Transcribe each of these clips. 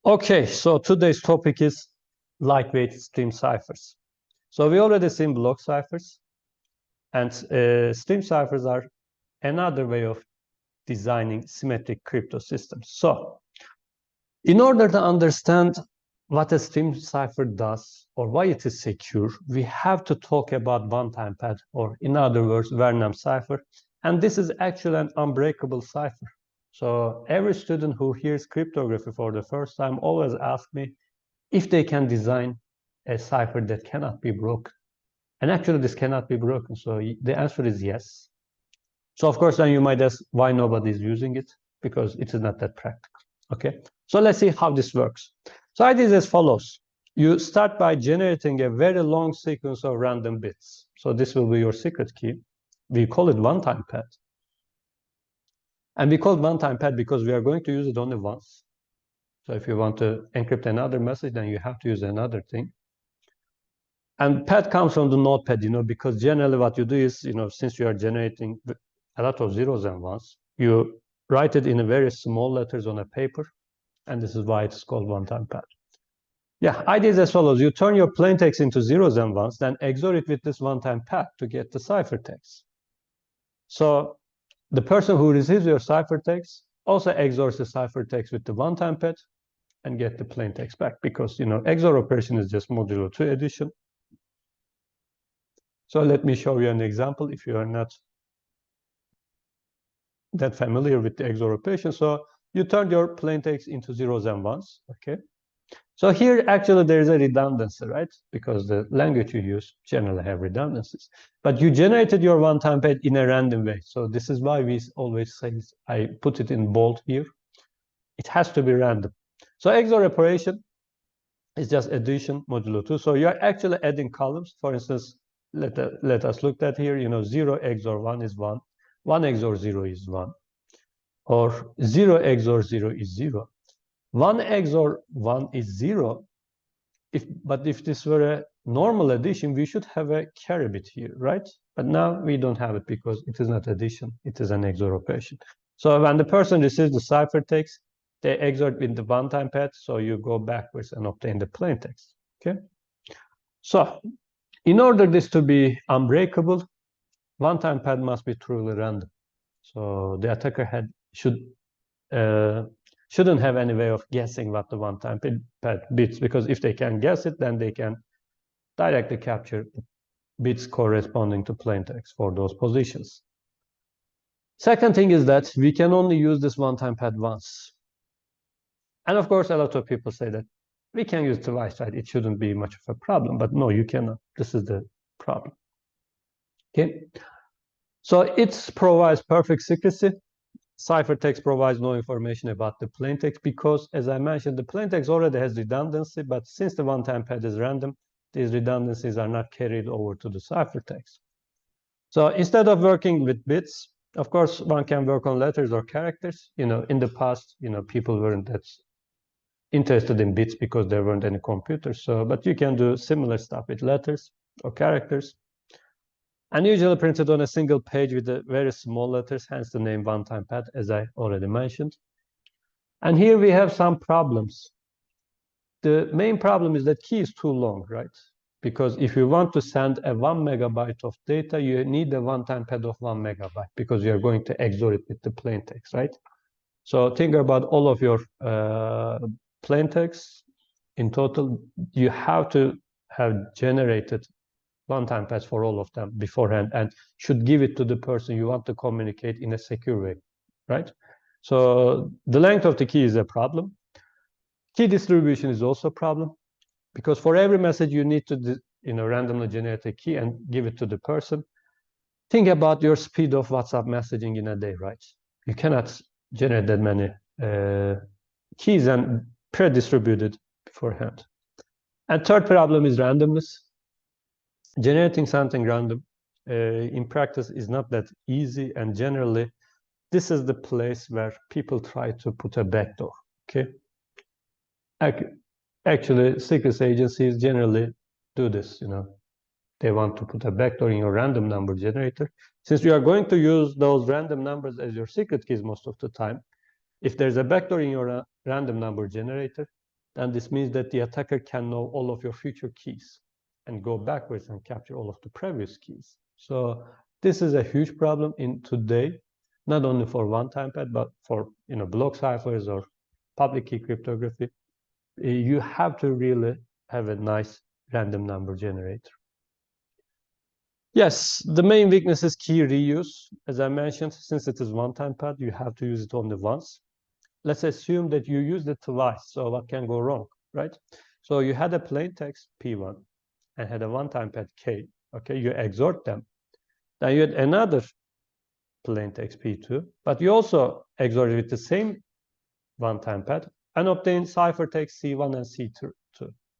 Okay, so today's topic is lightweight stream ciphers. So we already seen block ciphers, and stream ciphers are another way of designing symmetric crypto systems. So in order to understand what a stream cipher does or why it is secure, we have to talk about one-time pad, or in other words, Vernam cipher. And this is actually an unbreakable cipher. So every student who hears cryptography for the first time always asks me if they can design a cipher that cannot be broken. And actually, this cannot be broken. So the answer is yes. So of course, then you might ask why nobody is using it, because it is not that practical. Okay, so let's see how this works. So it is as follows. You start by generating a very long sequence of random bits. So this will be your secret key. We call it one-time pad. And we call it one-time pad because we are going to use it only once. So if you want to encrypt another message, then you have to use another thing. And pad comes from the notepad, because generally what you do is, since you are generating a lot of zeros and ones, you write it in very small letters on a paper. And this is why it's called one-time pad. Yeah, idea is as follows. You turn your plain text into zeros and ones, then XOR it with this one-time pad to get the ciphertext. So the person who receives your ciphertext also XORs the ciphertext with the one-time pad and get the plain text back, because XOR operation is just modulo 2 addition. So let me show you an example if you are not that familiar with the XOR operation. So you turn your plain text into zeros and ones, okay? So here, actually, there is a redundancy, right? Because the language you use generally have redundancies. But you generated your one-time pad in a random way. So this is why we always say, I put it in bold here. It has to be random. So XOR operation is just addition modulo 2. So you're actually adding columns. For instance, let us look at here, 0 XOR 1 is 1. 1 XOR 0 is 1. Or 0 XOR 0 is 0. 1 XOR 1 is 0. But if this were a normal addition, we should have a carry bit here, right? But now we don't have it because it is not addition. It is an XOR operation. So when the person receives the ciphertext, they XOR with the one-time pad, so you go backwards and obtain the plain text, okay? So in order this to be unbreakable, one-time pad must be truly random. So the attacker shouldn't have any way of guessing what the one-time pad bits, because if they can guess it, then they can directly capture bits corresponding to plain text for those positions. Second thing is that we can only use this one-time pad once. And of course, a lot of people say that we can use twice, right? It shouldn't be much of a problem, but no, you cannot. This is the problem. Okay. So it provides perfect secrecy. Ciphertext provides no information about the plaintext because, as I mentioned, the plaintext already has redundancy, but since the one-time pad is random, these redundancies are not carried over to the ciphertext. So instead of working with bits, of course, one can work on letters or characters. In the past, people weren't that interested in bits because there weren't any computers. But you can do similar stuff with letters or characters. And usually printed on a single page with the very small letters, hence the name one-time pad, as I already mentioned. And here we have some problems. The main problem is that key is too long, right? Because if you want to send a 1 megabyte of data, you need a one-time pad of 1 megabyte because you're going to XOR it with the plain text, right? So think about all of your plain text. In total, you have to have generated one-time pads for all of them beforehand and should give it to the person you want to communicate in a secure way, right? So the length of the key is a problem. Key distribution is also a problem because for every message you need to randomly generate a key and give it to the person. Think about your speed of WhatsApp messaging in a day, right? You cannot generate that many keys and pre-distributed beforehand. And third problem is randomness. Generating something random in practice is not that easy, and generally this is the place where people try to put a backdoor, okay? Actually, secret agencies generally do this, They want to put a backdoor in your random number generator. Since you are going to use those random numbers as your secret keys most of the time, if there's a backdoor in your random number generator, then this means that the attacker can know all of your future keys and go backwards and capture all of the previous keys. So this is a huge problem in today, not only for one-time pad, but for block ciphers or public key cryptography. You have to really have a nice random number generator. Yes, the main weakness is key reuse. As I mentioned, since it is one-time pad, you have to use it only once. Let's assume that you used it twice. So what can go wrong, right? So you had a plain text P1 and had a one-time pad K. Okay, you XORed them. Then you had another plain text P2, but you also XORed it with the same one-time pad and obtained ciphertext C1 and C2.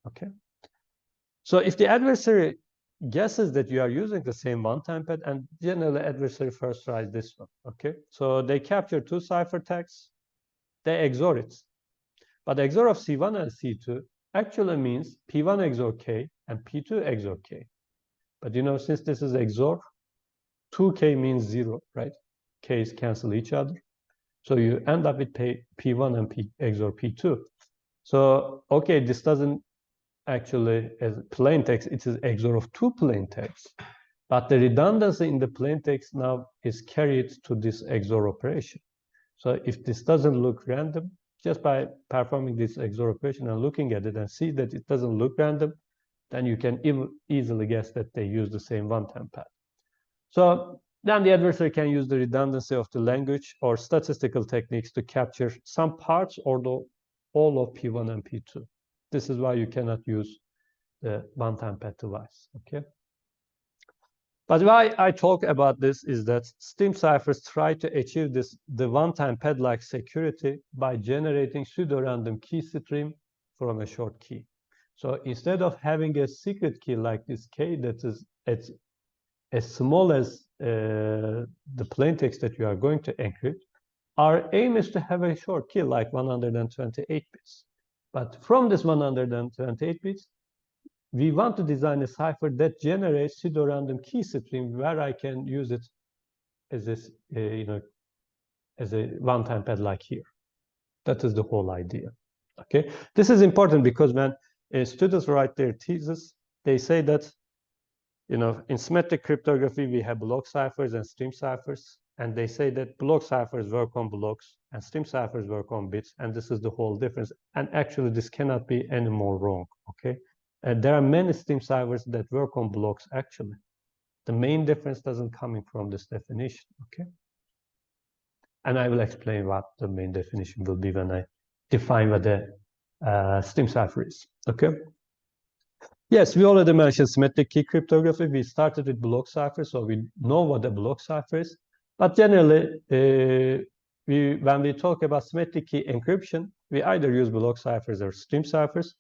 Okay. So if the adversary guesses that you are using the same one-time pad, and generally adversary first tries this one. Okay. So they capture two ciphertexts, they XOR it. But XOR of C1 and C2 actually means P1 XOR K and P2 XOR K. But since this is XOR, 2K means 0, right? K's cancel each other. So you end up with P1 and XOR P2. So, okay, this doesn't actually, as plain text, it is XOR of two plain texts. But the redundancy in the plain text now is carried to this XOR operation. So if this doesn't look random, just by performing this XOR operation and looking at it and see that it doesn't look random, then you can easily guess that they use the same one-time pad. So then the adversary can use the redundancy of the language or statistical techniques to capture some parts or all of P1 and P2. This is why you cannot use the one-time pad device, okay? But why I talk about this is that STEAM ciphers try to achieve the one-time pad-like security by generating pseudo-random key stream from a short key. So instead of having a secret key like this K that is as small as the plain text that you are going to encrypt, our aim is to have a short key like 128 bits. But from this 128 bits, we want to design a cipher that generates pseudo-random key stream where I can use it as as a one-time pad like here. That is the whole idea. Okay, this is important because when students write their thesis, they say that in symmetric cryptography we have block ciphers and stream ciphers, and they say that block ciphers work on blocks and stream ciphers work on bits, and this is the whole difference. And actually, this cannot be any more wrong. Okay. There are many stream ciphers that work on blocks, actually. The main difference doesn't come from this definition, okay? And I will explain what the main definition will be when I define what the stream cipher is, okay? Yes, we already mentioned symmetric key cryptography. We started with block cipher, so we know what a block cipher is. But generally, when we talk about symmetric key encryption, we either use block ciphers or stream ciphers.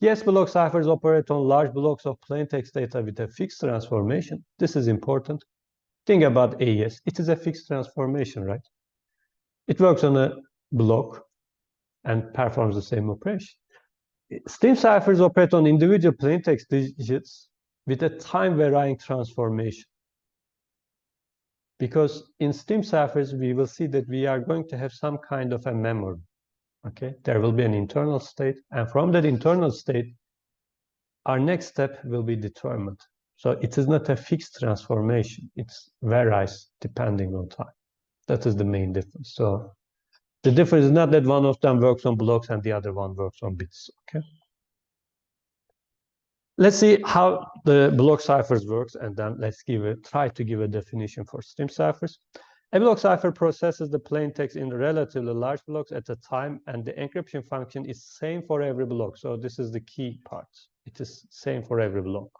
Yes, block ciphers operate on large blocks of plain text data with a fixed transformation. This is important. Think about AES. It is a fixed transformation, right? It works on a block and performs the same operation. Stream ciphers operate on individual plain text digits with a time-varying transformation. Because in stream ciphers, we will see that we are going to have some kind of a memory. Okay, there will be an internal state, and from that internal state, our next step will be determined. So it is not a fixed transformation. It varies depending on time. That is the main difference. So the difference is not that one of them works on blocks and the other one works on bits. Okay. Let's see how the block ciphers works, and then let's try to give a definition for stream ciphers. A block cipher processes the plain text in relatively large blocks at a time, and the encryption function is same for every block. So this is the key part. It is same for every block.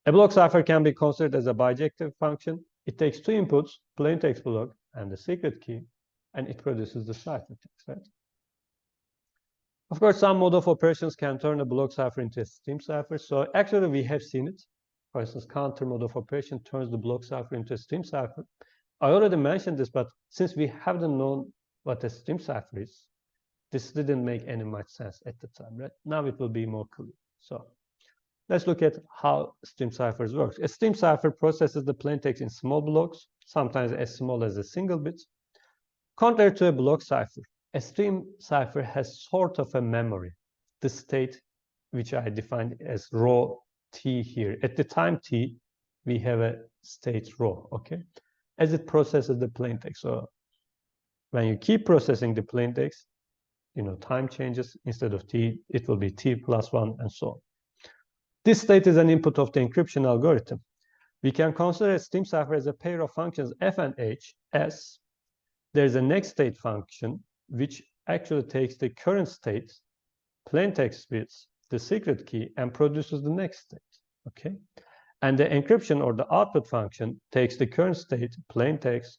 A block cipher can be considered as a bijective function. It takes two inputs, plain text block and the secret key, and it produces the ciphertext, right? Of course, some mode of operations can turn a block cipher into a stream cipher. So actually, we have seen it. For instance, counter mode of operation turns the block cipher into a stream cipher. I already mentioned this, but since we haven't known what a stream cipher is, this didn't make any much sense at the time, right? Now it will be more clear. So let's look at how stream ciphers work. A stream cipher processes the plain text in small blocks, sometimes as small as a single bit. Contrary to a block cipher, a stream cipher has sort of a memory. the state which I defined as row t here. At the time t, we have a state row, okay? As it processes the plain text. So when you keep processing the plain text, time changes. Instead of t, it will be t plus 1 and so on. This state is an input of the encryption algorithm. We can consider a stream cipher as a pair of functions f and h as there's a next state function which actually takes the current state, plain text bits, the secret key, and produces the next state, okay? And the encryption or the output function takes the current state, plain text,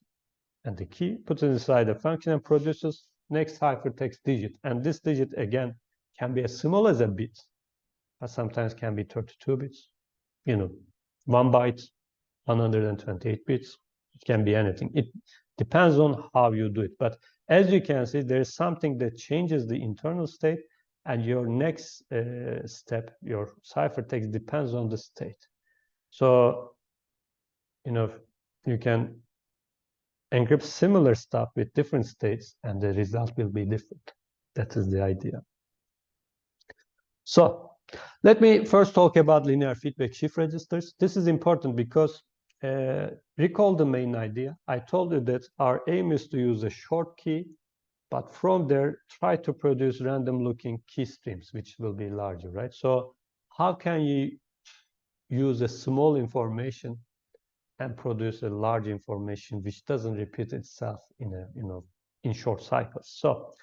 and the key, puts it inside the function and produces next ciphertext digit. And this digit, again, can be as small as a bit, but sometimes can be 32 bits, 1 byte, 128 bits. It can be anything. It depends on how you do it. But as you can see, there's something that changes the internal state, and your next step, your ciphertext, depends on the state. So, you can encrypt similar stuff with different states, and the result will be different. That is the idea. So, let me first talk about linear feedback shift registers. This is important because recall the main idea. I told you that our aim is to use a short key, but from there, try to produce random looking key streams, which will be larger, right? So how can you use a small information and produce a large information which doesn't repeat itself in short cycles? So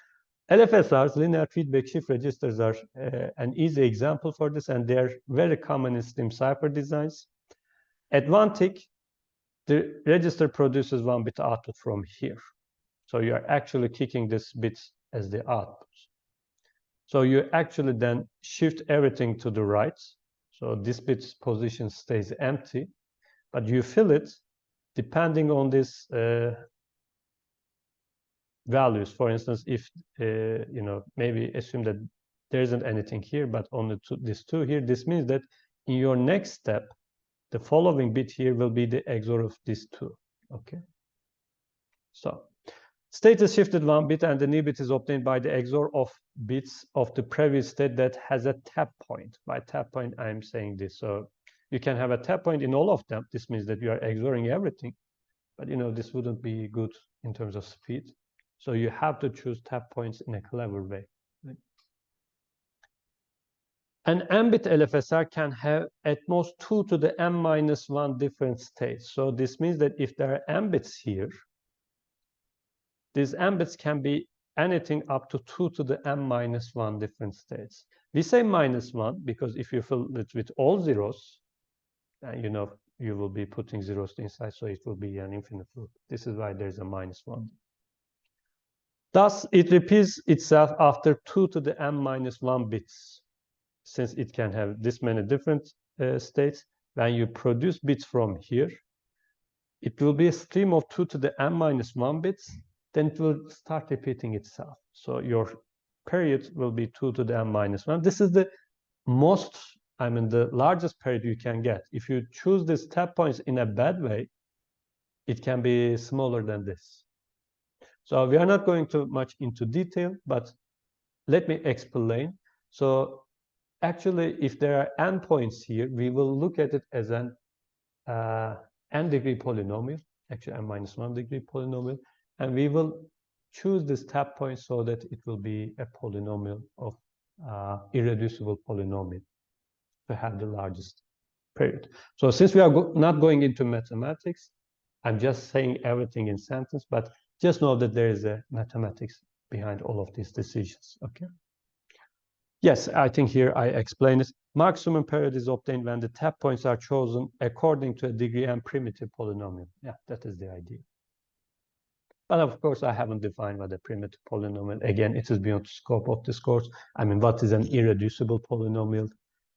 LFSRs, linear feedback shift registers, are an easy example for this, and they're very common in stream cipher designs. At one tick, the register produces 1 bit output from here. So you're actually kicking this bit as the output. So you actually then shift everything to the right. So this bit's position stays empty, but you fill it depending on this values. For instance, if maybe assume that there isn't anything here, but only these two here. This means that in your next step, the following bit here will be the XOR of these two. Okay. So state is shifted 1 bit, and the new bit is obtained by the XOR of bits of the previous state that has a tap point. By tap point, I'm saying this. So you can have a tap point in all of them. This means that you are XORing everything, but this wouldn't be good in terms of speed. So you have to choose tap points in a clever way. An m-bit LFSR can have at most 2 to the m-1 different states. So this means that if there are m bits here, these m bits can be anything up to 2 to the m-1 different states. We say -1 because if you fill it with all zeros, then you will be putting zeros inside, so it will be an infinite loop. This is why there's a -1. Thus, it repeats itself after 2 to the m-1 bits. Since it can have this many different states, when you produce bits from here, it will be a stream of 2 to the m-1 bits, then it will start repeating itself. So your period will be 2 to the m-1. This is the the largest period you can get. If you choose these tap points in a bad way, it can be smaller than this. So we are not going too much into detail, but let me explain. So actually, if there are n points here, we will look at it as an n-degree polynomial, actually n-1 degree polynomial, and we will choose this tap point so that it will be a polynomial of irreducible polynomial to have the largest period. So since we are not going into mathematics, I'm just saying everything in sentence, but just know that there is a mathematics behind all of these decisions, okay? Yes, I think here I explained it. Maximum period is obtained when the tap points are chosen according to a degree n primitive polynomial. Yeah, that is the idea. But of course, I haven't defined what a primitive polynomial. Again, it is beyond the scope of this course. I mean, what is an irreducible polynomial,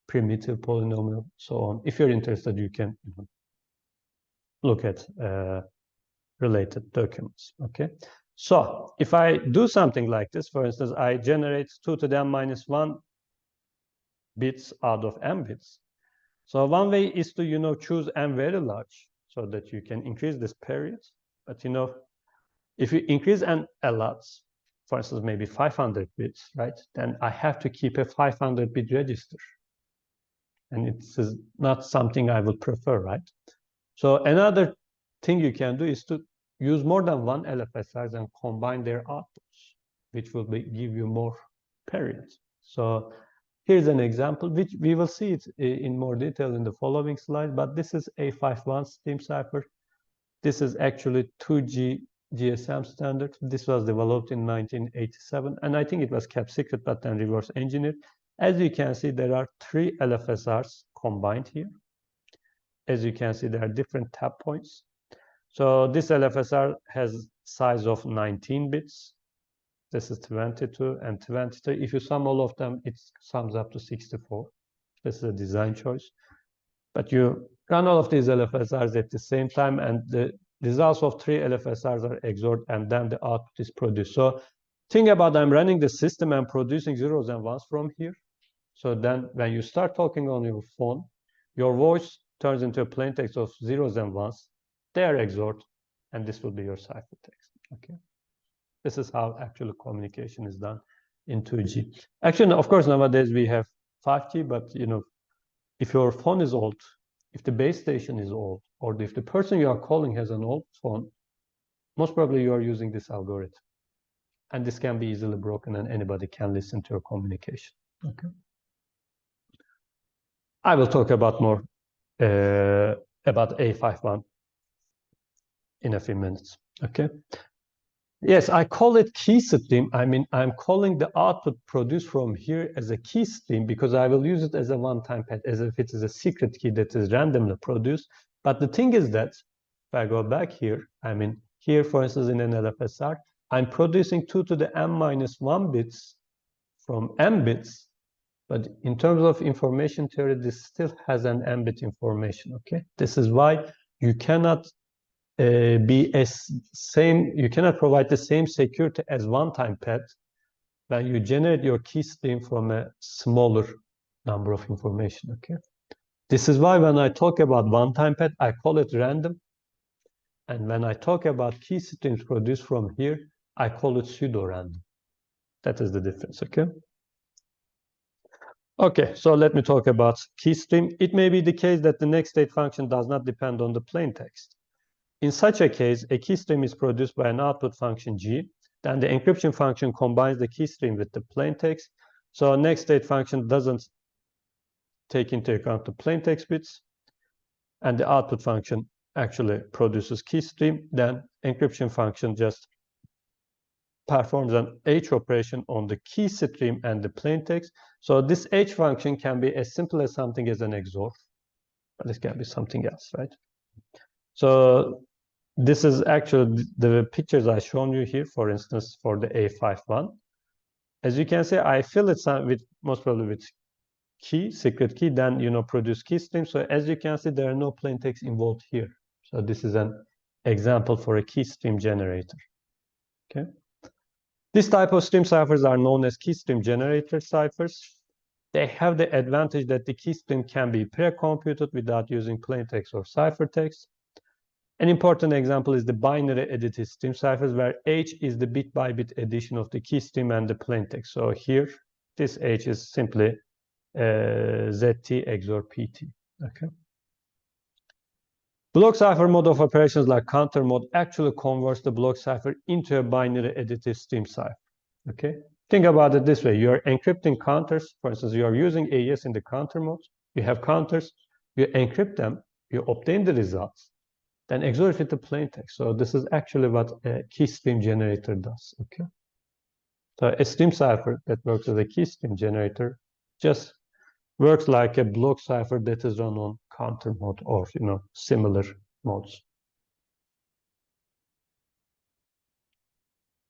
primitive polynomial, so on. If you're interested, you can look at related documents, okay? So if I do something like this, for instance, I generate 2 to the m-1 bits out of m bits. So one way is to, choose n very large so that you can increase this period. But, if you increase n a lot, for instance, maybe 500 bits, right? Then I have to keep a 500-bit register. And it's not something I would prefer, right? So another thing you can do is to use more than one LFSRs and combine their outputs, which will give you more periods. So here's an example, which we will see it in more detail in the following slide, but this is A51 Steam Cipher. This is actually 2G GSM standard. This was developed in 1987, and I think it was kept secret, but then reverse engineered. As you can see, there are 3 LFSRs combined here. As you can see, there are different tap points. So this LFSR has size of 19 bits. This is 22 and 23. If you sum all of them, it sums up to 64. This is a design choice. But you run all of these LFSRs at the same time, and the results of 3 LFSRs are XORed, and then the output is produced. So think about, I'm running the system and producing zeros and ones from here. So then when you start talking on your phone, your voice turns into a plain text of zeros and ones. They are XORed, and this will be your ciphertext. Okay. This is how actual communication is done in 2G. Actually, of course, nowadays we have 5G, but if your phone is old, if the base station is old, or if the person you are calling has an old phone, most probably you are using this algorithm. And this can be easily broken, and anybody can listen to your communication. Okay. I will talk about more about A51 in a few minutes. Okay. Yes, I call it key stream. I mean, I'm calling the output produced from here as a key stream because I will use it as a one-time pad, as if it is a secret key that is randomly produced. But the thing is that if I go back here, I mean, here, for instance, in an LFSR, I'm producing 2 to the n-1 bits from m bits. But in terms of information theory, this still has an m-bit information, okay? This is why you cannot you cannot provide the same security as one-time pad when you generate your key stream from a smaller number of information, okay? This is why when I talk about one-time pad, I call it random. And when I talk about key streams produced from here, I call it pseudo-random. That is the difference, okay? Okay, so let me talk about key stream. It may be the case that the next state function does not depend on the plain text. In such a case, a key stream is produced by an output function G. Then the encryption function combines the key stream with the plain text. So next state function doesn't take into account the plain text bits. And the output function actually produces key stream. Then encryption function just performs an H operation on the key stream and the plain text. So this H function can be as simple as something as an XOR, but it can be something else, right? So this is actually the pictures I shown you here, for instance, for the A51. As you can see, I fill it with most probably with key, secret key, then produce key stream. So as you can see, there are no plain text involved here. So this is an example for a key stream generator. Okay. This type of stream ciphers are known as key stream generator ciphers. They have the advantage that the key stream can be pre-computed without using plain text or ciphertext. An important example is the binary edited stream ciphers, where H is the bit-by-bit addition of the key stream and the plain text. So here, this H is simply ZT XOR PT. Okay. Block cipher mode of operations like counter mode actually converts the block cipher into a binary edited stream cipher. Okay. Think about it this way: you are encrypting counters. For instance, you are using AES in the counter mode. You have counters. You encrypt them. You obtain the results. Then XOR it with the plain text. So this is actually what a key stream generator does. Okay. So a stream cipher that works as a key stream generator just works like a block cipher that is run on counter mode or similar modes.